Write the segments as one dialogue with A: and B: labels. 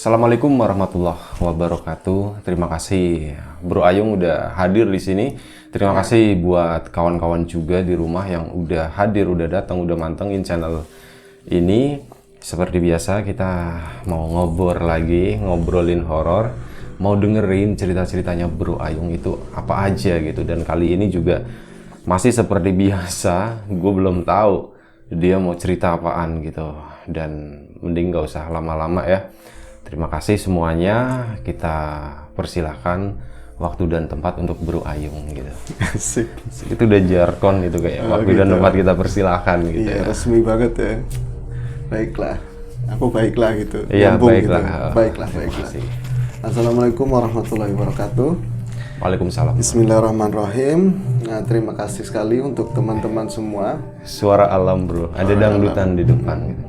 A: Assalamualaikum warahmatullahi wabarakatuh. Terima kasih Bro Ayung udah hadir di sini. Terima kasih buat kawan-kawan juga di rumah yang udah hadir, udah datang, udah mantengin channel ini. Seperti biasa kita mau ngobrolin horor, mau dengerin cerita-ceritanya Bro Ayung itu apa aja gitu. Dan kali ini juga masih seperti biasa, gue belum tahu dia mau cerita apaan gitu. Dan mending gak usah lama-lama ya. Terima kasih semuanya. Kita persilahkan waktu dan tempat untuk Bro Ayung gitu.
B: Asik.
A: Itu udah jargon itu kayak waktu dan tempat kita persilahkan gitu.
B: Iya,
A: Ya.
B: resmi banget ya. Baiklah. Aku baiklah gitu.
A: Iya,
B: Nyambung
A: baiklah.
B: Gitu. Baiklah.
A: Terima kasih.
B: Assalamualaikum warahmatullahi wabarakatuh.
A: Waalaikumsalam.
B: Bismillahirrahmanirrahim. Nah, terima kasih sekali untuk teman-teman semua.
A: Suara alam Bro. Ada dangdutan di depan gitu.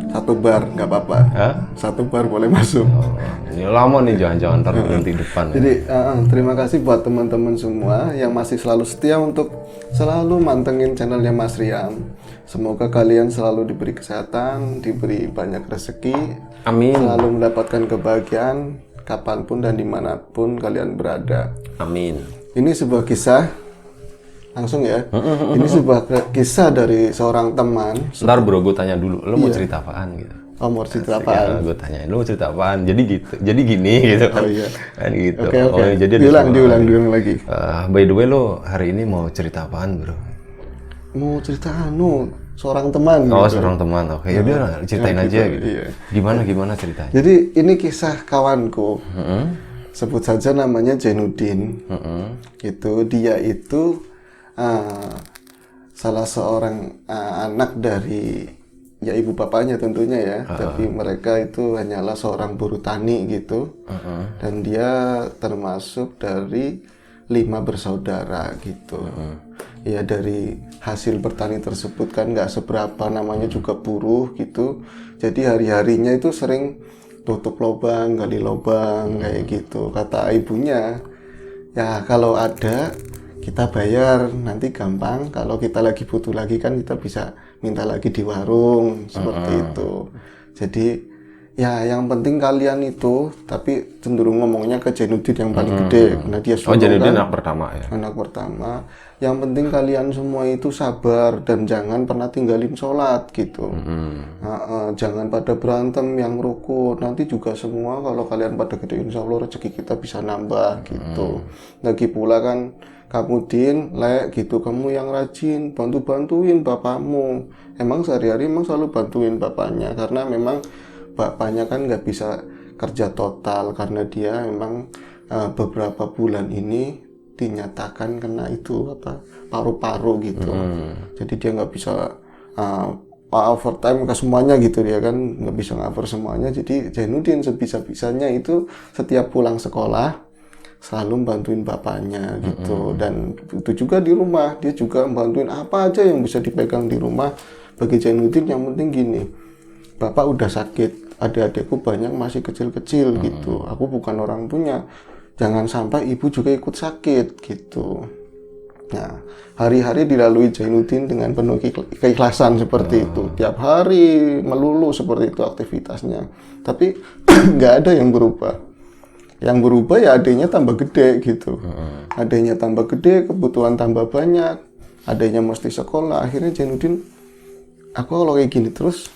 B: Satu bar nggak apa-apa.
A: Hah?
B: Satu bar boleh masuk.
A: Oh, ini lama nih, jangan-jangan ntar berhenti depan.
B: Jadi terima kasih buat teman-teman semua yang masih selalu setia untuk selalu mantengin channelnya Mas Riam. Semoga kalian selalu diberi kesehatan, diberi banyak rezeki,
A: Amin.
B: selalu mendapatkan kebahagiaan kapanpun dan dimanapun kalian berada.
A: Amin.
B: Ini sebuah kisah langsung ya. Ini sebuah kisah dari seorang teman.
A: Ntar Bro, gue tanya dulu, lo mau cerita apaan gitu?
B: Oh, mau cerita apaan?
A: Gue tanyain, lo mau cerita apaan? Jadi gitu, jadi gini gitu kan?
B: Oh iya.
A: Kan gitu.
B: Oke.
A: Oh, jadi ada
B: diulang lagi.
A: By the way, lo hari ini mau cerita apaan Bro?
B: Mau cerita seorang teman.
A: Oh,
B: gitu.
A: seorang teman. Oke, yaudah ceritain aja gitu.
B: Iya.
A: Gimana ceritanya?
B: Jadi ini kisah kawanku. Sebut saja namanya Jainuddin. Gitu, dia itu salah seorang anak dari ya ibu bapaknya tentunya ya. Tapi mereka itu hanyalah seorang buruh tani gitu. Dan dia termasuk dari 5 bersaudara gitu. Ya dari hasil bertani tersebut kan nggak seberapa, namanya juga buruh gitu. Jadi hari-harinya itu sering tutup lubang, gali lubang kayak gitu. Kata ibunya, ya kalau ada kita bayar, nanti gampang. Kalau kita lagi butuh lagi kan kita bisa minta lagi di warung seperti itu. Jadi ya yang penting kalian itu, tapi cenderung ngomongnya ke Jainuddin yang paling gede karena dia sulung
A: Jainuddin
B: kan,
A: anak pertama ya.
B: anak pertama. Yang penting kalian semua itu sabar dan jangan pernah tinggalin sholat gitu. Jangan pada berantem yang rukun. Nanti juga semua kalau kalian pada gede, insya Allah rezeki kita bisa nambah gitu. Lagi pula kan kamu Din, Lek gitu, kamu yang rajin, bantu-bantuin bapakmu. Emang sehari-hari emang selalu bantuin bapaknya karena memang bapaknya kan nggak bisa kerja total karena dia memang beberapa bulan ini dinyatakan kena itu paru-paru gitu. Jadi dia nggak bisa overtime ke semuanya gitu, dia kan nggak bisa cover semuanya. Jadi Jainuddin sebisa-bisanya itu setiap pulang sekolah selalu bantuin bapaknya gitu. Dan itu juga di rumah dia juga bantuin apa aja yang bisa dipegang di rumah. Bagi Jainuddin yang penting gini, bapak udah sakit, adik-adikku banyak masih kecil-kecil gitu, aku bukan orang tuanya, jangan sampai ibu juga ikut sakit gitu. Nah, hari-hari dilalui Jainuddin dengan penuh keikhlasan seperti itu. Tiap hari melulu seperti itu aktivitasnya. Tapi nggak ada yang berubah. Yang berubah ya adanya tambah gede gitu. Adanya tambah gede, kebutuhan tambah banyak. Adanya mesti sekolah. Akhirnya Jainuddin, aku kalau kayak gini terus,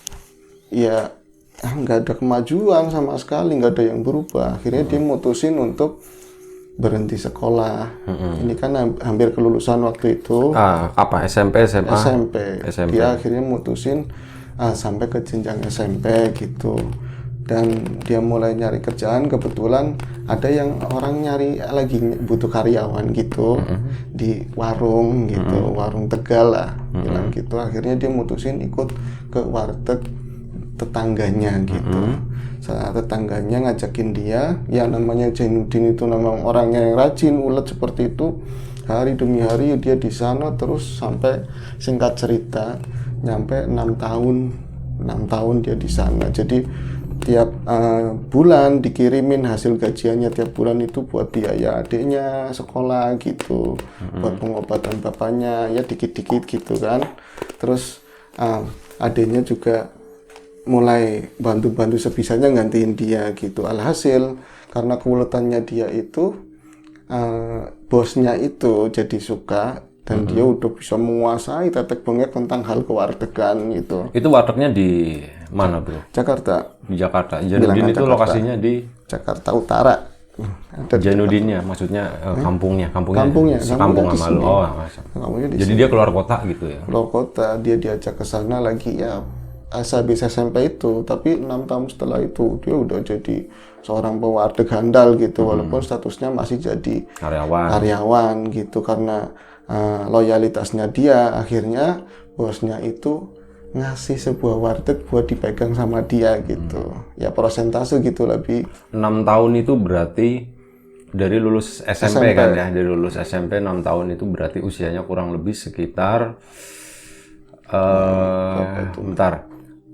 B: ya nggak ada kemajuan sama sekali, nggak ada yang berubah. Akhirnya dia mutusin untuk berhenti sekolah. Ini kan hampir kelulusan waktu itu.
A: Apa SMP, SMA?
B: SMP. Dia akhirnya mutusin sampai ke jenjang SMP gitu. Dan dia mulai nyari kerjaan, kebetulan ada yang orang nyari lagi butuh karyawan gitu di warung gitu, warung Tegal lah bilang gitu. Akhirnya dia mutusin ikut ke warteg tetangganya gitu. Saat tetangganya ngajakin dia, ya namanya Jainuddin itu memang orangnya yang rajin, ulet seperti itu. Hari demi hari dia di sana terus sampai singkat cerita nyampe 6 tahun dia di sana. Jadi tiap bulan dikirimin hasil gajiannya tiap bulan itu buat biaya adiknya sekolah gitu, buat pengobatan bapaknya ya dikit-dikit gitu kan. Terus adiknya juga mulai bantu-bantu sebisanya gantiin dia gitu. Alhasil karena keuletannya dia itu, bosnya itu jadi suka dan dia udah bisa menguasai tetek bengek tentang hal kewardegan gitu.
A: Itu wartegnya di mana, Bro?
B: Jakarta,
A: Di Jakarta. Jainuddin
B: Bilangan
A: itu
B: Jakarta.
A: lokasinya di
B: Jakarta Utara. Ada di
A: Jainuddinnya, maksudnya kampungnya
B: Kampungnya
A: sekampung
B: di
A: sama
B: sini.
A: lu. Oh, masa.
B: Kampungnya di
A: Jadi dia keluar kota gitu ya.
B: luar kota, dia diajak ke sana lagi ya habis SMP itu, tapi 6 tahun setelah itu dia udah jadi seorang pewarde handal gitu, walaupun statusnya masih jadi karyawan gitu, karena loyalitasnya dia, akhirnya bosnya itu ngasih sebuah warteg buat dipegang sama dia gitu. Ya persentase gitu lebih.
A: 6 tahun itu berarti dari lulus SMP kan ya, dari lulus SMP 6 tahun itu berarti usianya kurang lebih sekitar bentar.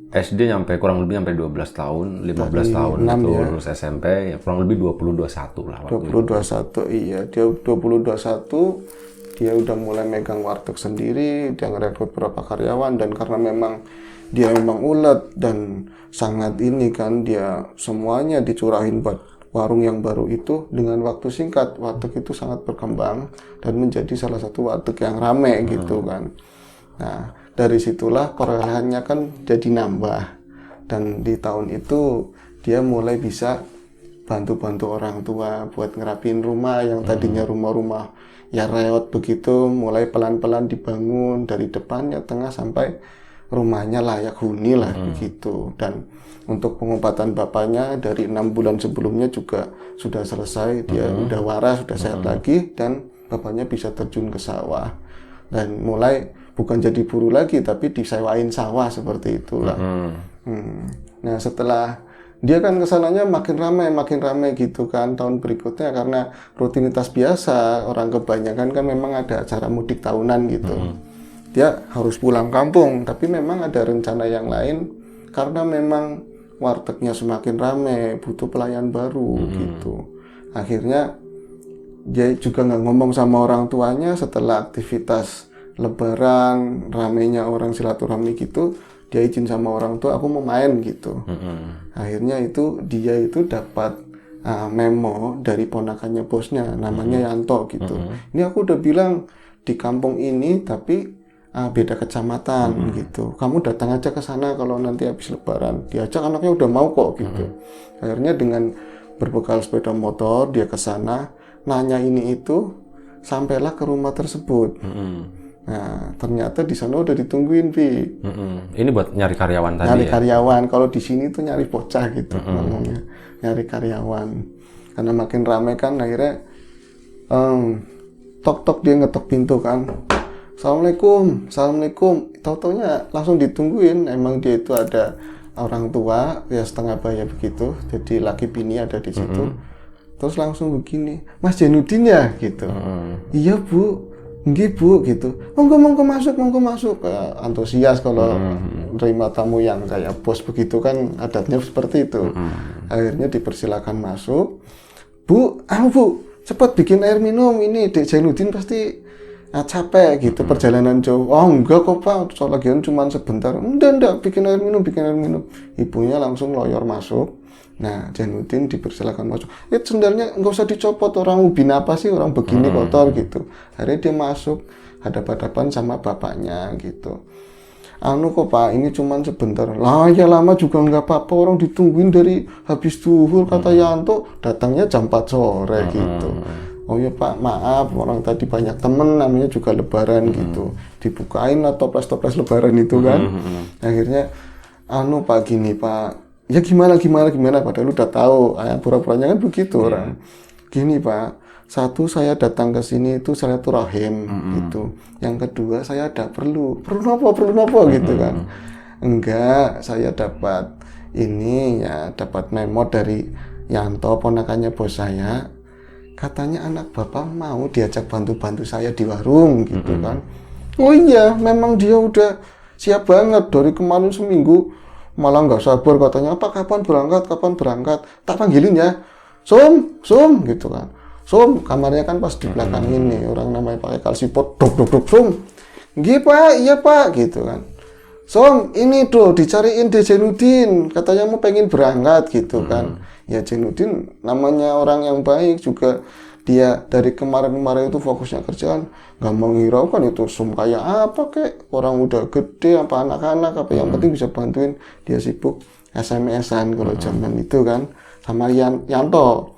A: SD kurang lebih sampai 12 tahun, 15 tahun itu
B: ya.
A: lulus SMP, ya kurang lebih 20-21 lah waktu
B: 20-21, iya. Dia 20-21, dia udah mulai megang warteg sendiri, dia ngerekrut beberapa karyawan, dan karena memang dia memang ulet dan sangat ini kan, dia semuanya dicurahin buat warung yang baru itu dengan waktu singkat. Warteg itu sangat berkembang dan menjadi salah satu warteg yang rame gitu kan. Nah, dari situlah perolehannya kan jadi nambah, dan di tahun itu dia mulai bisa bantu-bantu orang tua buat ngerapin rumah yang tadinya rumah-rumah ya reot begitu, mulai pelan-pelan dibangun dari depannya, tengah, sampai rumahnya layak huni lah begitu. Dan untuk pengobatan bapaknya dari 6 bulan sebelumnya juga sudah selesai, dia udah waras, sudah sehat lagi, dan bapaknya bisa terjun ke sawah dan mulai bukan jadi buruh lagi, tapi disewain sawah seperti itulah. Nah, setelah dia kan kesananya makin ramai gitu kan tahun berikutnya, karena rutinitas biasa orang kebanyakan kan memang ada acara mudik tahunan gitu. Dia harus pulang kampung, tapi memang ada rencana yang lain karena memang wartegnya semakin ramai, butuh pelayan baru gitu. Akhirnya dia juga nggak ngomong sama orang tuanya. Setelah aktivitas Lebaran, ramenya orang silaturahmi gitu, dia izin sama orang tua, aku mau main gitu. Akhirnya dia itu dapat memo dari ponakannya bosnya, namanya Yanto gitu. Ini aku udah bilang di kampung ini, tapi beda kecamatan gitu. Kamu datang aja ke sana kalau nanti habis Lebaran. Diajak anaknya udah mau kok gitu. Akhirnya dengan berbekal sepeda motor dia ke sana, nanya ini itu, sampailah ke rumah tersebut. Nah, ternyata di sana udah ditungguin, Pi.
A: Ini buat nyari karyawan tadi.
B: Nyari karyawan. Kalau di sini tuh nyari bocah gitu ngomongnya. Nyari karyawan. Karena makin ramai kan, akhirnya tok-tok, dia ngetok pintu kan. Assalamualaikum. Tau-taunya langsung ditungguin. Emang dia itu ada orang tua, ya setengah baya begitu. Jadi laki bini ada di situ. Terus langsung begini, Mas Jainuddin ya gitu. Iya Bu. Nggih Bu gitu. Monggo masuk. Antusias kalau terima tamu yang kayak bos begitu kan, adatnya seperti itu. Akhirnya dipersilakan masuk. Bu, cepat bikin air minum, ini Dek Jainuddin pasti capek gitu, perjalanan jauh. Oh enggak kok Pak, soal lagian cuma sebentar. Enggak, bikin air minum. Ibunya langsung loyor masuk. Nah, Jainuddin dipersilakan masuk. Sendalnya nggak usah dicopot, orang ubin apa sih, orang begini kotor gitu. Akhirnya dia masuk, hadap-hadapan sama bapaknya gitu. Kok Pak, ini cuma sebentar. Lah ya lama juga nggak apa-apa, orang ditungguin dari habis zuhur, kata Yanto, datangnya jam 4 sore gitu. Oh ya Pak, maaf, orang tadi banyak temen, namanya juga Lebaran gitu. Dibukain lah toples-toples Lebaran itu kan. Akhirnya, Pak gini Pak. Ya gimana, padahal udah tahu, pura-puranya kan begitu orang. Gini Pak, satu, saya datang ke sini itu silaturahim gitu. Yang kedua, saya ada perlu nopo gitu kan. Enggak, saya dapat memo dari Yanto, ponakannya bos saya. Katanya anak bapak mau diajak bantu-bantu saya di warung gitu kan. Oh iya, memang dia udah siap banget dari kemarin seminggu. Malah nggak sabar katanya, apa kapan berangkat, tak panggilin ya, Som gitu kan. Som, kamarnya kan pas di belakang ini, orang namanya pakai kalsipot, dok Som, nggih Pak, iya Pak gitu kan. Som, ini tuh dicariin deh Jainuddin, katanya mau pengen berangkat gitu kan. Ya Jainuddin namanya orang yang baik juga, dia dari kemarin-kemarin itu fokusnya kerjaan, nggak mau ngiraukan itu Som kayak apa kek, orang udah gede apa anak-anak apa, yang penting bisa bantuin. Dia sibuk SMS-an kalau zaman itu kan, sama Yanto.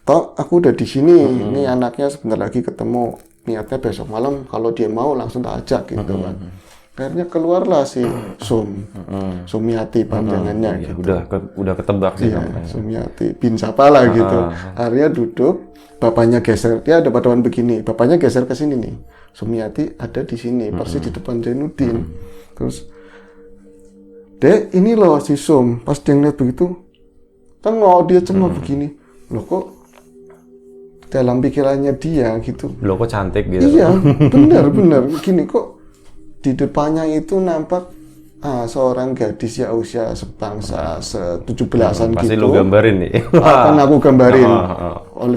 B: Toh aku udah di sini, ini anaknya sebentar lagi ketemu, niatnya besok malam kalau dia mau langsung tak ajak gitu kan. Akhirnya keluarlah si Sumiati panjangannya
A: Ya,
B: gitu.
A: udah ketebak sih
B: Iya,
A: namanya.
B: Sumiati bin siapa lah gitu. Akhirnya duduk, bapaknya geser, dia ada paduan begini, bapaknya geser ke sini nih. Sumiati ada di sini, persis di depan Jainuddin. Terus, Dek, ini loh si Sum. Pas dia ngeliat begitu, tengok dia cuma begini. Loh kok dalam pikirannya dia gitu.
A: Lo kok cantik gitu.
B: Iya, benar. Gini kok di depannya itu nampak seorang gadis ya usia sebangsa se-17-an gitu.
A: Pasti lo gambarin nih.
B: Akan aku gambarin.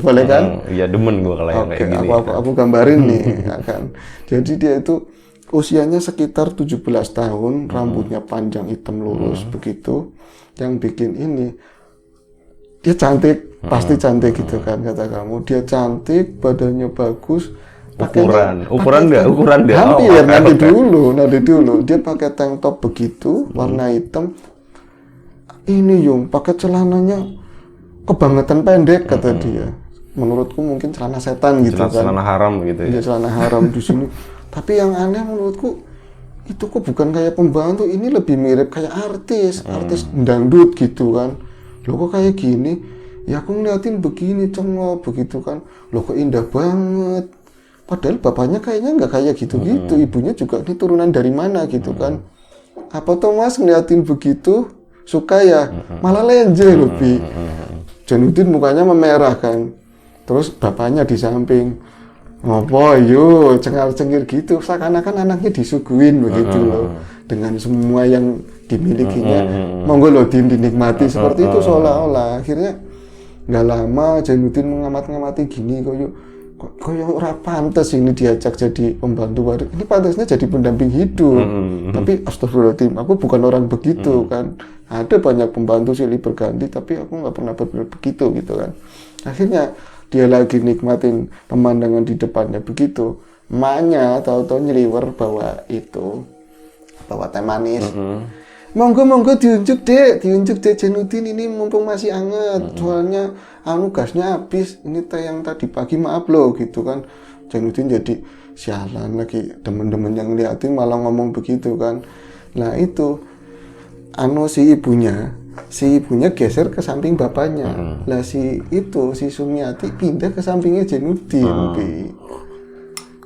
B: Boleh kan?
A: Iya, demen gue kalau yang
B: Oke,
A: kayak gini.
B: aku gambarin nih, ya kan. Jadi dia itu usianya sekitar 17 tahun, rambutnya panjang hitam lurus begitu. Yang bikin ini dia cantik, pasti cantik gitu kan kata kamu. Dia cantik, badannya bagus.
A: Ukuran dia.
B: Hampir, nanti dulu. Dia pakai tank top begitu, warna hitam. Ini Yung, pakai celananya kebangetan pendek kata dia. Menurutku mungkin celana setan gitu kan.
A: Celana haram gitu ya.
B: Dia celana haram di sini. Tapi yang aneh menurutku itu kok bukan kayak pembantu, ini lebih mirip kayak artis dangdut gitu kan. Loh kok kayak gini? Ya aku ngeliatin begini cengok begitu kan. Loh kok indah banget. Padahal bapaknya kayaknya nggak kayak gitu-gitu, ibunya juga ini turunan dari mana gitu kan. Apa tuh Mas ngeliatin begitu suka ya? Malah lenje lebih. Jainuddin mukanya memerah kan. Terus bapaknya di samping. Apa yuk cengar-cengir gitu, seakan-akan anaknya disuguhin begitu loh. Dengan semua yang dimilikinya. Monggo loh dinikmati seperti itu seolah-olah. Akhirnya nggak lama Jainuddin mengamati gini kok ora pantas ini diajak jadi pembantu baru. Ini pantasnya jadi pendamping hidup. Tapi astagfirullahaladzim, aku bukan orang begitu kan. Ada banyak pembantu silih berganti, tapi aku nggak pernah berpikir begitu gitu kan. Akhirnya dia lagi nikmatin pemandangan di depannya begitu. Emaknya tahu-tahu nyeliwer bawa teh manis. Monggo diunjuk dek Jainuddin ini mumpung masih hangat. Soalnya gasnya habis. Ini teh yang tadi pagi maaf loh gitu kan. Jainuddin jadi sialan lagi, temen-temen yang ngeliatin malah ngomong begitu kan. Nah itu si ibunya geser ke samping bapaknya. Lah si Sumiati pindah ke sampingnya Jainuddin.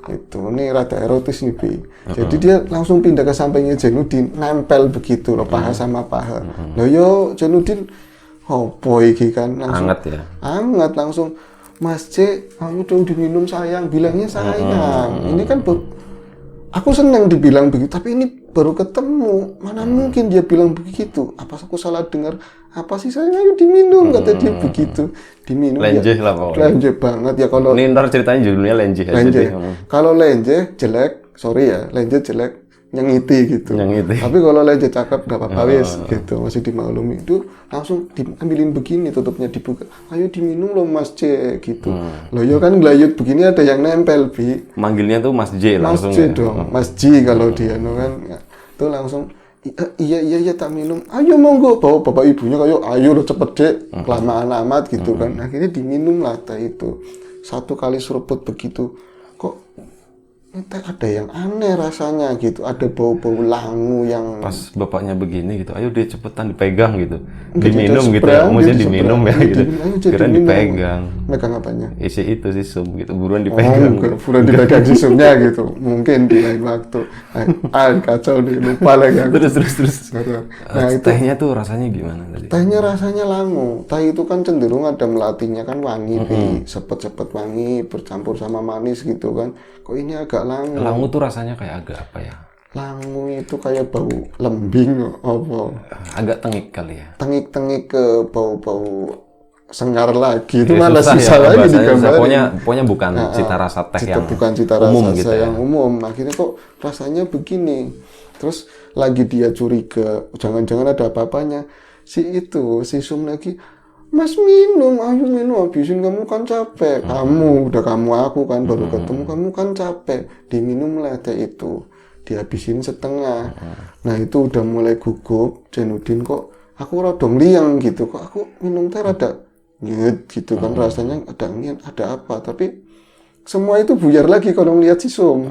B: Itu ini rada erotis nih Bi. Jadi dia langsung pindah ke sampingnya Jainuddin, nempel begitu loh, paha sama paha. Loh yo Jainuddin opo iki kan langsung hangat langsung, Mas C, kamu dong diminum sayang, bilangnya sayang. Ini kan aku senang dibilang begitu, tapi ini baru ketemu, mana mungkin dia bilang begitu. Apa aku salah dengar? Apa sih sayang, ayo diminum, kata dia begitu. Diminum
A: lenjeh
B: ya,
A: lah pokoknya.
B: Lenjeh banget ya kalau.
A: Ini ntar ceritanya judulnya lenjeh.
B: Kalau lenjeh jelek, sorry ya, lenjeh jelek nyengiti gitu. Tapi kalau lenjeh cakep gak apa-apa wis gitu, masih dimaklumi. Itu langsung diambilin begini, tutupnya dibuka. Ayo diminum loh Mas J gitu. Loh ya kan gelayut begini ada yang nempel Bi.
A: Manggilnya tuh Mas J langsung.
B: Mas J dong, Mas J kalau dia kan. Ya. Tuh langsung iya tak minum. Ayo monggo, bawa bapak ibunya kayak ayo lo cepet dek, kelamaan amat gitu kan. Akhirnya diminum lah teh itu. Satu kali seruput begitu. Kok ini teh ada yang aneh rasanya gitu, ada bau-bau langu yang
A: pas bapaknya begini gitu, ayo dia cepetan dipegang gitu, diminum gitu ya, maksudnya diminum ya gitu, kira dipegang.
B: Megang apanya?
A: Isi itu sih sum gitu, buruan dipegang.
B: Buruan dipegang si sumnya gitu, mungkin di lain waktu. Kacau nih, lupa lagi aku.
A: Terus. Nah itu tehnya tuh rasanya gimana tadi?
B: Tehnya rasanya langu. Teh itu kan cenderung ada melatinya kan wangi, sepet-sepet wangi bercampur sama manis gitu kan. Kok ini agak langu.
A: Langu tuh rasanya kayak agak apa ya?
B: Langu itu kayak bau lembing apa?
A: Agak tengik kali ya.
B: Tengik-tengik ke bau-bau sengar lagi. Itu malah sisa lagi digambarin.
A: Pokoknya bukan cita rasa teh yang
B: bukan cita rasa
A: umum gitu
B: yang umum. Akhirnya kok rasanya begini. Terus lagi dia curiga, jangan-jangan ada apa-apanya. Si Sum lagi, Mas minum, ayo minum, habisin, kamu kan capek. Kamu aku kan baru ketemu, kamu kan capek. Diminum lah teh itu, dihabisin setengah. Nah itu udah mulai gugup, Jainuddin kok aku rodong liang gitu, kok aku minum teh rada nyet gitu kan, rasanya ada angin, ada apa. Tapi semua itu buyar lagi kalau ngeliat si Sum.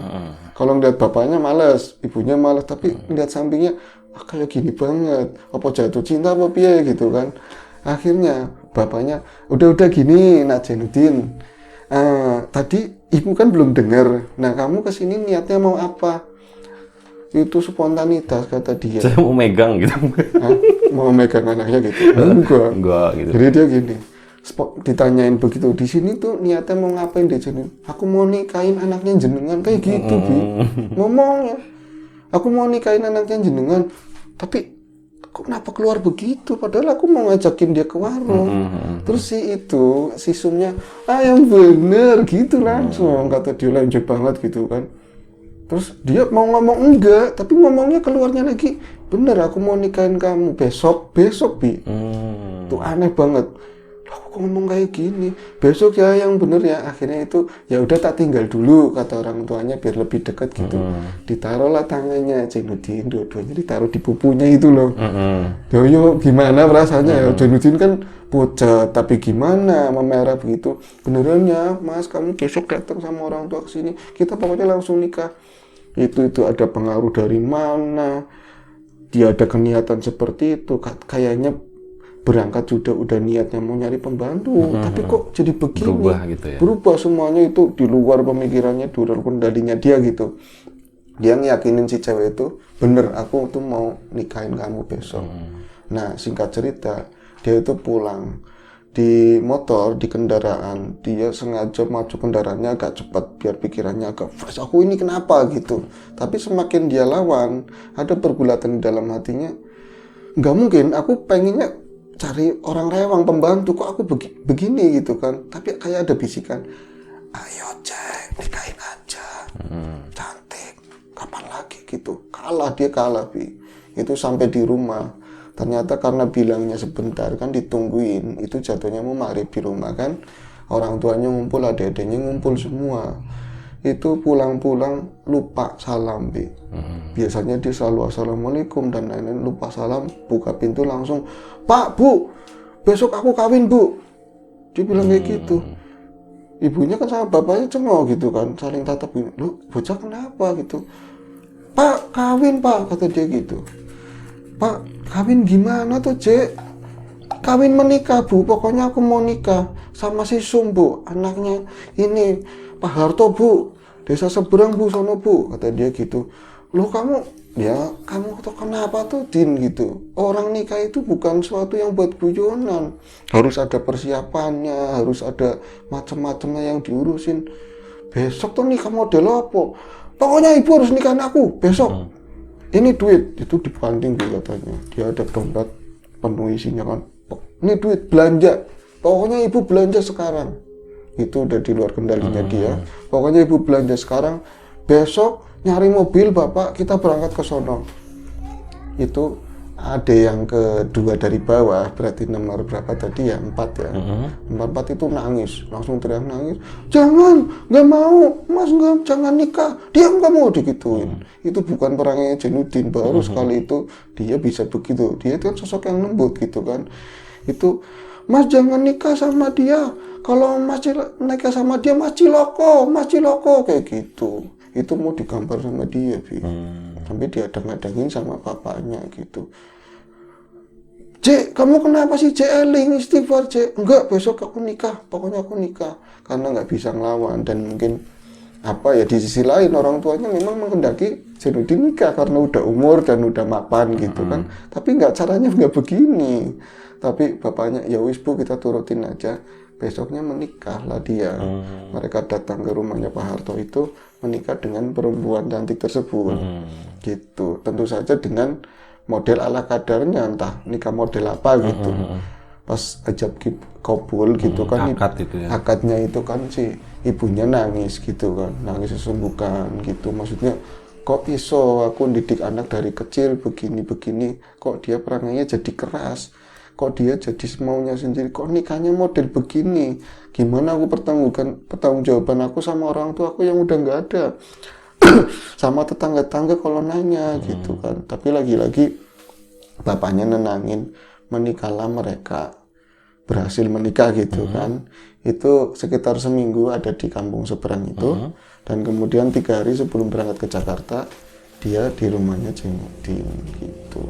B: Kalau ngeliat bapaknya males, ibunya males, tapi ngeliat sampingnya, kayak gini banget, apa jatuh cinta apa piye gitu kan. Akhirnya bapaknya udah gini, Nak Jainuddin, tadi ibu kan belum dengar, nah kamu kesini niatnya mau apa? Itu spontanitas kata dia.
A: Saya mau megang gitu.
B: Hah? Mau megang anaknya gitu? Enggak
A: gitu.
B: Jadi dia gini, ditanyain begitu, di sini tuh niatnya mau ngapain deh Jainuddin? Aku mau nikahin anaknya jenengan, kayak gitu Bi ngomongnya. Aku mau nikahin anaknya jenengan, tapi kok kenapa keluar begitu? Padahal aku mau ngajakin dia ke warung. Terus si Sumnya, yang bener gitu langsung, kata dia lanjut banget gitu kan. Terus dia mau ngomong enggak, tapi ngomongnya keluarnya lagi, bener aku mau nikahin kamu besok Bi. Tuh aneh banget. Aku ngomong kayak gini, besok ya yang bener ya. Akhirnya itu ya udah tak tinggal dulu kata orang tuanya biar lebih dekat gitu. Ditaruhlah tangannya Jainuddin, dua-duanya ditaruh di pupunya itu loh. Yo gimana perasaannya ya, Jainuddin kan pucat, tapi gimana memerah begitu. Beneran ya Mas, kamu besok datang sama orang tua kesini, kita pokoknya langsung nikah. Itu ada pengaruh dari mana? Dia ada keniatan seperti itu, kayaknya berangkat udah niatnya mau nyari pembantu, tapi kok jadi begini?
A: Berubah gitu ya.
B: Berubah semuanya itu di luar pemikirannya, di luar kendalinya dia gitu. Dia ngiyakinin si cewek itu, bener aku tuh mau nikahin kamu besok. Nah singkat cerita, dia itu pulang di motor, di kendaraan, dia sengaja maju kendaraannya agak cepat biar pikirannya agak fresh, aku ini kenapa gitu. Tapi semakin dia lawan, ada pergulatan di dalam hatinya, nggak mungkin, aku pengennya cari orang rewang pembantu, kok aku begini gitu kan. Tapi kayak ada bisikan, ayo cek, nikahin aja, cantik, kapan lagi gitu. Dia kalah Bi. Itu sampai di rumah, ternyata karena bilangnya sebentar kan ditungguin, itu jatuhnya mau maghrib di rumah kan, orang tuanya ngumpul, adik-adiknya ngumpul semua. Itu pulang-pulang lupa salam Bi. Biasanya dia selalu assalamualaikum dan lain-lain, lupa salam, buka pintu langsung, Pak, Bu, besok aku kawin Bu. Dia bilang kayak gitu. Ibunya kan sama bapaknya cengok gitu kan, saling tatap gini, loh bocah kenapa gitu. Pak, kawin Pak, kata dia gitu. Pak, kawin gimana tuh Cek? Kawin menikah Bu, pokoknya aku mau nikah sama si Sum Bu, anaknya ini Pak Harto Bu, desa seberang Bu, sono Bu, kata dia gitu. Loh kamu tuh kenapa tuh Din gitu? Orang nikah itu bukan suatu yang buat guyonan, harus ada persiapannya, harus ada macam-macamnya yang diurusin. Besok tuh nikah model apa? Pokoknya ibu harus nikahin aku besok. Ini duit, itu dibanting katanya. Dia ada dompet penuh isinya kan. Ini duit belanja, pokoknya ibu belanja sekarang. Itu udah di luar kendalinya dia. Pokoknya ibu belanja sekarang, besok nyari mobil bapak, kita berangkat ke sono. Itu ada yang kedua dari bawah, berarti nomor berapa tadi ya, 4 ya. Nomor 4 itu nangis, langsung teriak nangis, jangan, nggak mau Mas, nggak, jangan nikah, diam kamu, digituin. Itu bukan perangnya Jainuddin, baru sekali itu dia bisa begitu. Dia itu kan sosok yang lembut gitu kan. Itu, Mas jangan nikah sama dia, kalau Mas nikah sama dia Mas ciloko kayak gitu. Itu mau digambar sama dia Bi. Sampai diadang-adangin sama bapaknya gitu. Cek, kamu kenapa sih Cek, eling istighfar Cek? Enggak, besok aku nikah, pokoknya aku nikah. Karena nggak bisa ngelawan, dan mungkin apa ya, di sisi lain orang tuanya memang menghendaki Jainuddin nikah karena udah umur dan udah mapan gitu kan. Tapi caranya nggak begini. Tapi bapaknya, ya wis Bu, kita turutin aja. Besoknya menikahlah dia. Mereka datang ke rumahnya Pak Harto itu, menikah dengan perempuan cantik tersebut. Gitu. Tentu saja dengan model ala kadarnya, entah nikah model apa gitu. Pas ajab kabul gitu kan,
A: akad itu ya.
B: Akadnya itu kan si ibunya nangis gitu kan, nangis sesungguhkan gitu. Maksudnya kok iso aku didik anak dari kecil begini-begini, kok dia perangainya jadi keras, kok dia jadi semaunya sendiri, kok nikahnya model begini, gimana aku pertanggungjawaban aku sama orang tua aku yang udah nggak ada, sama tetangga-tangga kalau nanya gitu kan. Tapi lagi-lagi bapaknya nenangin, menikahlah mereka, berhasil menikah gitu kan. Itu sekitar seminggu ada di kampung seberang itu, dan kemudian 3 hari sebelum berangkat ke Jakarta dia di rumahnya jengukin gitu.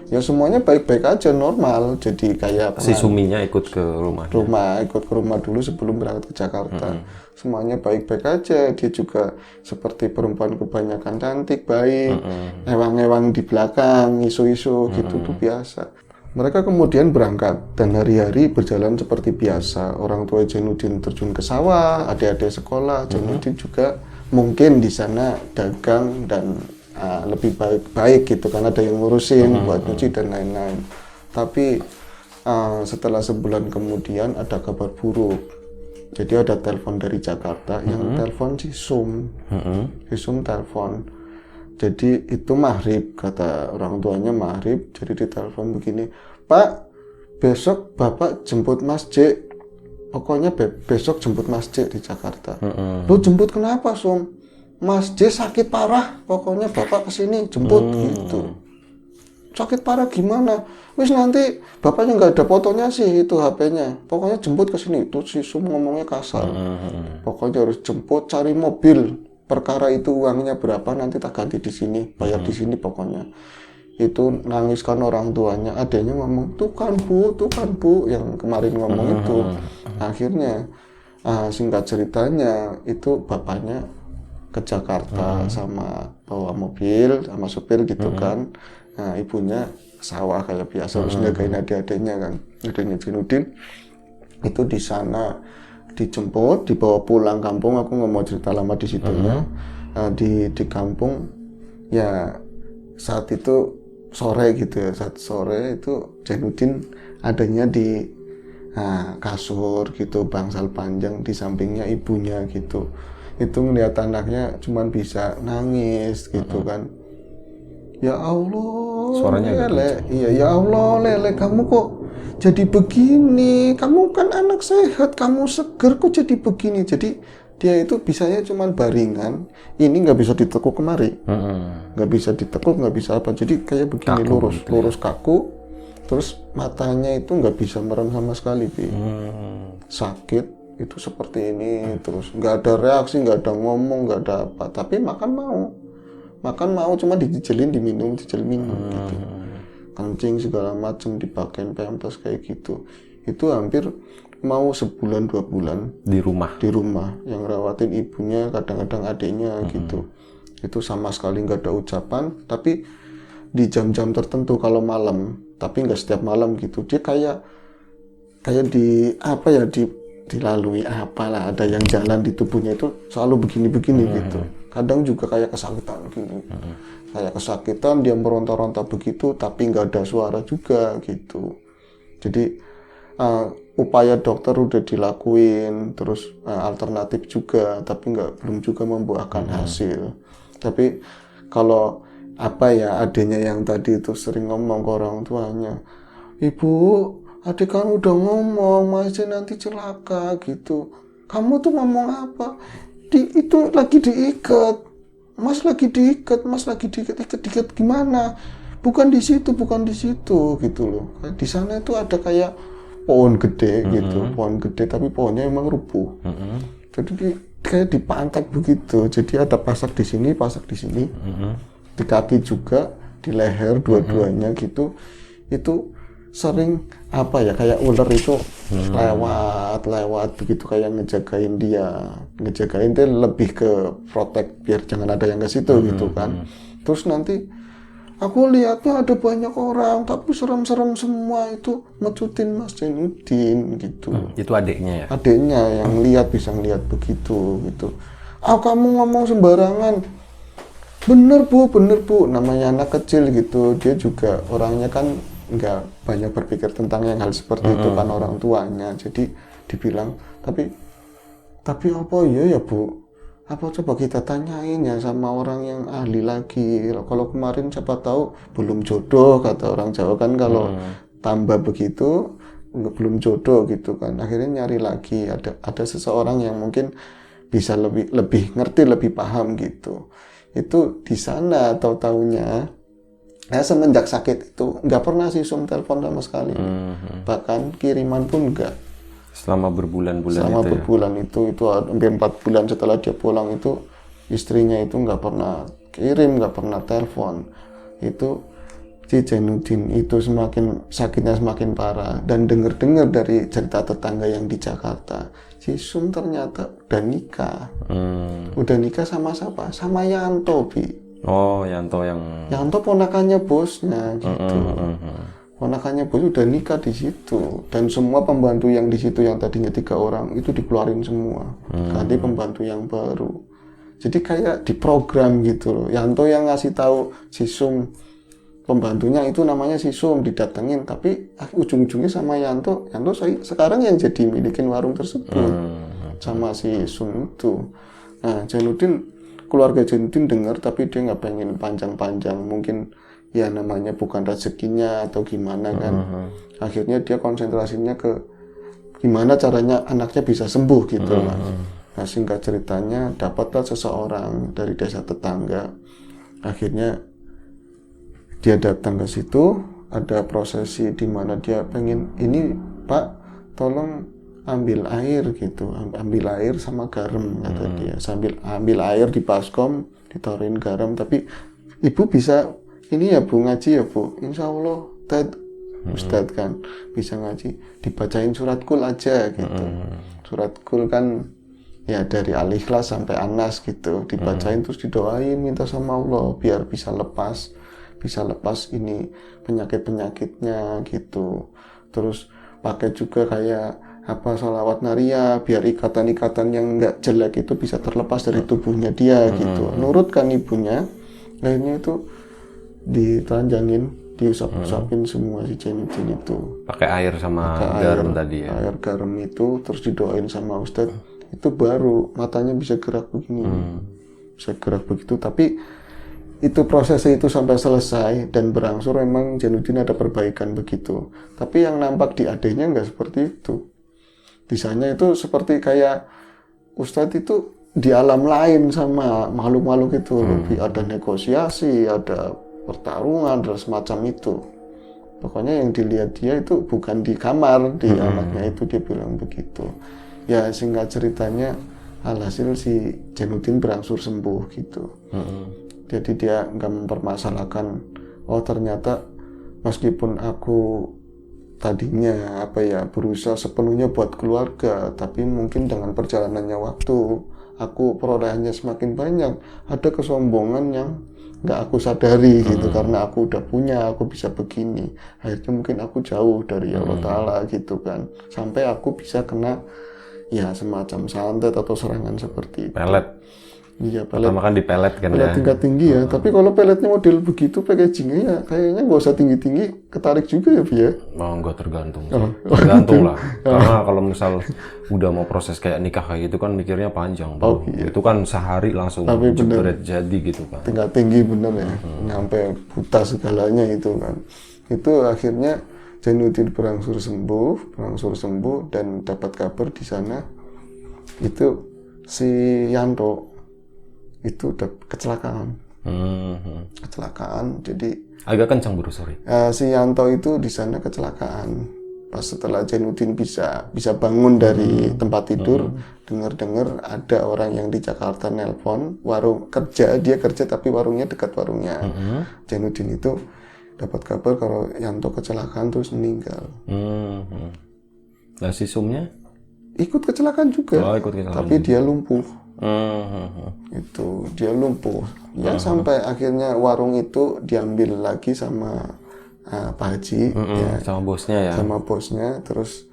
B: Ya semuanya baik-baik aja, normal. Jadi kayak
A: Si suminya ikut ke rumah.
B: ikut ke rumah dulu sebelum berangkat ke Jakarta. Semuanya baik-baik aja. Dia juga seperti perempuan kebanyakan, cantik, baik, ewang-ewang di belakang, isu-isu gitu tuh biasa. Mereka kemudian berangkat dan hari-hari berjalan seperti biasa. Orang tua Jainuddin terjun ke sawah, adik-adik sekolah, Jainuddin juga mungkin di sana dagang dan lebih baik-baik gitu kan, ada yang ngurusin buat nyuci dan lain-lain. Tapi setelah sebulan kemudian ada kabar buruk. Jadi ada telepon dari Jakarta, yang telepon si Sum. Si Sum telepon. Jadi itu maghrib, kata orang tuanya maghrib. Jadi ditelepon begini, Pak, besok Bapak jemput Mas J. Pokoknya besok jemput Mas J di Jakarta. Lu jemput kenapa, Sum? Mas J sakit parah, pokoknya Bapak kesini jemput gitu. Sakit parah gimana? Wis nanti bapaknya nggak ada fotonya sih itu HP-nya. Pokoknya jemput kesini. Itu si Sum ngomongnya kasar. Pokoknya harus jemput, cari mobil. Perkara itu uangnya berapa nanti tak ganti di sini, bayar di sini pokoknya. Itu nangiskan orang tuanya. Adanya ngomong, tuh kan bu, yang kemarin ngomong itu. Akhirnya singkat ceritanya itu bapaknya ke Jakarta sama bawa mobil sama supir gitu kan. Nah, ibunya sawah kayak biasa harus jagain adik-adiknya kan. Adiknya Jainuddin itu di sana dijemput, dibawa pulang kampung. Aku nggak mau cerita lama di situnya. Di kampung ya saat itu sore gitu ya. Saat sore itu Jainuddin adanya di kasur gitu, bangsal panjang, di sampingnya ibunya gitu. Itu ngeliat anaknya cuman bisa nangis gitu kan. Ya Allah,
A: Suaranya
B: Lele. Iya, ya Allah, Lele, kamu kok jadi begini? Kamu kan anak sehat, kamu seger, kok jadi begini? Jadi dia itu bisanya cuman baringan, ini nggak bisa ditekuk kemari, nggak bisa ditekuk, nggak bisa apa. Jadi kayak begini,
A: Kaku
B: lurus kaku, terus matanya itu nggak bisa merem sama sekali, sakit. Itu seperti ini terus, nggak ada reaksi, nggak ada ngomong, nggak ada apa, tapi makan mau cuma dijelin minum gitu, kencing segala macam, dipakein pampers kayak gitu. Itu hampir mau sebulan 2 bulan
A: di rumah
B: yang rawatin ibunya, kadang-kadang adiknya gitu. Itu sama sekali nggak ada ucapan, tapi di jam-jam tertentu kalau malam, tapi nggak setiap malam gitu. Dia kayak di apa ya, dilalui apalah, ada yang jalan di tubuhnya itu selalu begini-begini gitu. Kadang juga kayak kesakitan gini, kayak kesakitan, dia meronta-ronta begitu, tapi nggak ada suara juga gitu. Jadi upaya dokter udah dilakuin, terus alternatif juga, tapi belum juga membuahkan hasil. Tapi kalau apa ya, adanya yang tadi itu sering ngomong ke orang tuanya, Ibu, adik kan udah ngomong, Mas nanti celaka gitu. Kamu tuh ngomong apa? Itu lagi diikat. Mas lagi diikat gimana? Bukan di situ gitu loh. Di sana itu ada kayak pohon gede gitu, pohon gede tapi pohonnya emang rubuh. Jadi kayak dipantek begitu. Jadi ada pasak di sini, di kaki juga, di leher dua-duanya gitu. Itu sering apa ya, kayak ular itu lewat begitu, kayak ngejagain dia lebih ke protek biar jangan ada yang ke situ gitu kan. Terus nanti aku lihatnya ada banyak orang tapi serem-serem semua, itu mecutin Mas Jainuddin gitu.
A: Itu adiknya ya?
B: Adiknya yang bisa ngelihat begitu gitu. Kamu ngomong sembarangan. Bener bu, namanya anak kecil gitu, dia juga orangnya kan nggak banyak berpikir tentang yang hal seperti itu kan, orang tuanya. Jadi dibilang, tapi apa ya bu, apa coba kita tanyain ya sama orang yang ahli lagi. Kalau kemarin siapa tahu belum jodoh, kata orang Jawa kan, kalau tambah begitu belum jodoh gitu kan. Akhirnya nyari lagi, ada seseorang yang mungkin bisa lebih ngerti, lebih paham gitu. Itu di sana tahu-taunya semenjak sakit itu nggak pernah sih Sum telepon sama sekali. Bahkan kiriman pun enggak.
A: Selama berbulan-bulan
B: Selama
A: itu ya?
B: berbulan itu hampir 4 bulan setelah dia pulang itu, istrinya itu nggak pernah kirim, nggak pernah telepon. Itu si Jainuddin itu sakitnya semakin parah. Dan dengar-dengar dari cerita tetangga yang di Jakarta, si Sum ternyata udah nikah. Udah nikah sama siapa? Sama Yanto, Bi.
A: Oh, Yanto yang...
B: Yanto ponakannya bosnya gitu. Ponakannya bos udah nikah di situ, dan semua pembantu yang di situ yang tadinya 3 orang itu dikeluarin semua, ganti pembantu yang baru. Jadi kayak diprogram gitu loh. Yanto yang ngasih tahu si Sum, pembantunya itu namanya si Sum, didatengin, tapi ujung-ujungnya sama Yanto sekarang yang jadi milikin warung tersebut sama si Sum itu. Nah, keluarga Jainuddin dengar, tapi dia nggak pengen panjang-panjang, mungkin ya namanya bukan rezekinya atau gimana kan. Akhirnya dia konsentrasinya ke gimana caranya anaknya bisa sembuh gitu lah. Nah, singkat ceritanya dapatlah seseorang dari desa tetangga. Akhirnya dia datang ke situ, ada prosesi di mana dia pengen, ini Pak tolong ambil air gitu, ambil air sama garam kata dia. Sambil ambil air di baskom, ditaruhin garam, tapi ibu bisa ini ya Bu, ngaji ya Bu, insya Allah Ustadz kan bisa ngaji, dibacain surat Qul aja gitu. Surat Qul kan ya dari Al-Ikhlas sampai An-Nas gitu, dibacain terus didoain, minta sama Allah biar bisa lepas ini penyakitnya gitu. Terus pakai juga kayak sholawat naria biar ikatan-ikatan yang nggak jelek itu bisa terlepas dari tubuhnya dia gitu. Nurutkan ibunya, akhirnya itu ditelanjangin, diusap-usapin semua si Jainuddin itu.
A: Pakai air sama garam tadi ya? Air
B: garam itu, terus didoain sama Ustadz, itu baru matanya bisa gerak begini. Bisa gerak begitu, tapi itu prosesnya itu sampai selesai dan berangsur, memang Jainuddin ada perbaikan begitu. Tapi yang nampak di adiknya nggak seperti itu. Di sana itu seperti kayak Ustadz itu di alam lain sama makhluk-makhluk itu. Lebih ada negosiasi, ada pertarungan dan semacam itu. Pokoknya yang dilihat dia itu bukan di kamar, di anaknya itu, dia bilang begitu. Ya singkat ceritanya, alhasil si Jainuddin berangsur sembuh gitu. Jadi dia nggak mempermasalahkan, oh ternyata meskipun aku tadinya berusaha sepenuhnya buat keluarga, tapi mungkin dengan perjalanannya waktu aku perolehannya semakin banyak, ada kesombongan yang nggak aku sadari gitu, karena aku udah punya, aku bisa begini, akhirnya mungkin aku jauh dari Allah Ta'ala gitu kan, sampai aku bisa kena ya semacam santet atau serangan seperti itu.
A: Pelet.
B: Iya, pelet.
A: Pertama kan di pelet kan
B: pelet
A: ya.
B: tingkat tinggi ya. Tapi kalau peletnya model begitu packagingnya ya kayaknya nggak usah tinggi-tinggi, ketarik juga ya, Bi ya.
A: Oh, enggak tergantung. Tergantung lah. Karena kalau misal udah mau proses kayak nikah kayak gitu kan mikirnya panjang. Iya. Itu kan sehari langsung jebret jadi gitu kan.
B: Tingkat tinggi bener ya. Sampai buta segalanya itu kan. Itu akhirnya Jainuddin berangsur sembuh dan dapat kabar di sana itu si Yanto itu udah kecelakaan. Jadi
A: agak kencang bro, sorry.
B: Si Yanto itu di sana kecelakaan. Pas setelah Jainuddin bisa bangun dari tempat tidur, dengar ada orang yang di Jakarta nelpon, dia kerja tapi warungnya dekat warungnya. Jainuddin itu dapat kabar kalau Yanto kecelakaan terus meninggal.
A: Nah si Sumnya?
B: Ikut kecelakaan juga. Tapi dia lumpuh. Itu dia lumpuh ya, sampai akhirnya warung itu diambil lagi sama Pak Haji ya, sama bosnya. Terus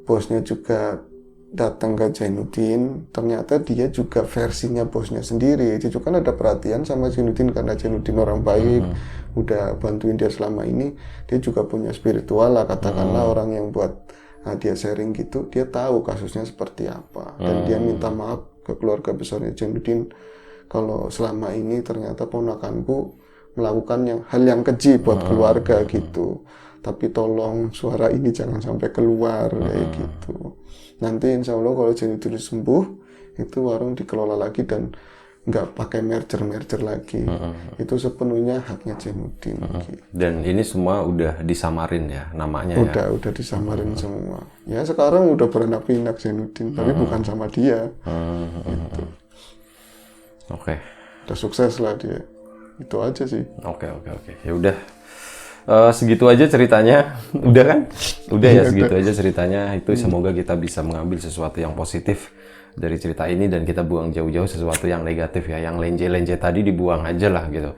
B: bosnya juga datang ke Jainuddin, ternyata dia juga versinya bosnya sendiri. Dia juga kan ada perhatian sama Jainuddin karena Jainuddin orang baik, udah bantuin dia selama ini. Dia juga punya spiritual lah, katakanlah orang yang buat dia sharing gitu, dia tahu kasusnya seperti apa dan dia minta maaf ke keluarga besarnya Jainuddin, kalau selama ini ternyata ponakanku melakukan hal yang keji buat keluarga gitu. Tapi tolong suara ini jangan sampai keluar kayak gitu. Nanti insya Allah kalau Jainuddin sembuh, itu warung dikelola lagi dan nggak pakai merger lagi. Itu sepenuhnya haknya Jainuddin. Gitu.
A: Dan ini semua udah disamarin ya namanya ya?
B: Udah disamarin semua. Ya sekarang udah beranak pinak Jainuddin, tapi bukan sama dia. Gitu.
A: Oke.
B: Udah sukses lah dia. Itu aja sih.
A: Oke. Ya udah. Segitu aja ceritanya. Udah kan? Udah ya segitu aja ceritanya. Itu semoga kita bisa mengambil sesuatu yang positif dari cerita ini dan kita buang jauh-jauh sesuatu yang negatif ya. Yang lenje-lenje tadi dibuang aja lah gitu.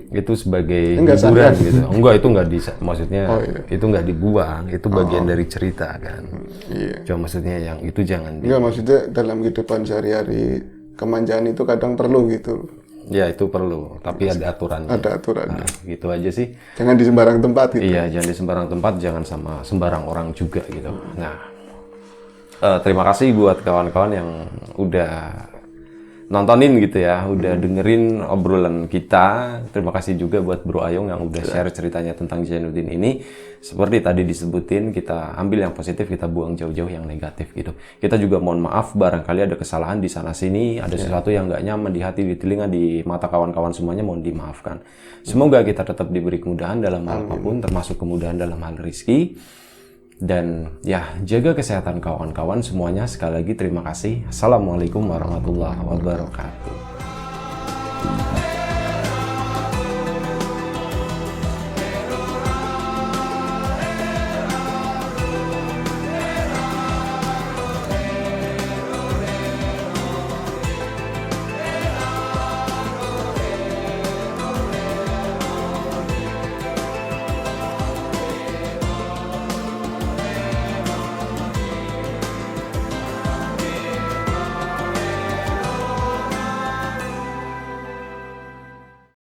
A: Itu sebagai hiburan gitu. Enggak, itu enggak maksudnya itu enggak dibuang, itu bagian dari cerita kan.
B: Iya.
A: Cuma maksudnya yang itu jangan
B: Enggak, maksudnya dalam kehidupan sehari-hari kemanjaan itu kadang perlu gitu.
A: Ya itu perlu, tapi ada aturannya.
B: Ada aturannya.
A: Nah, gitu aja sih.
B: Jangan di sembarang tempat gitu.
A: Iya, jangan di sembarang tempat, jangan sama sembarang orang juga gitu. Nah, terima kasih buat kawan-kawan yang udah nontonin gitu ya, udah dengerin obrolan kita. Terima kasih juga buat Bro Ayung yang udah share ceritanya tentang Jainuddin ini. Seperti tadi disebutin, kita ambil yang positif, kita buang jauh-jauh yang negatif gitu. Kita juga mohon maaf barangkali ada kesalahan di sana-sini, ada sesuatu yang nggak nyaman di hati, di telinga, di mata kawan-kawan semuanya, mohon dimaafkan. Semoga kita tetap diberi kemudahan dalam hal apapun, termasuk kemudahan dalam hal rezeki. Dan ya, jaga kesehatan kawan-kawan semuanya. Sekali lagi terima kasih. Assalamualaikum warahmatullahi wabarakatuh.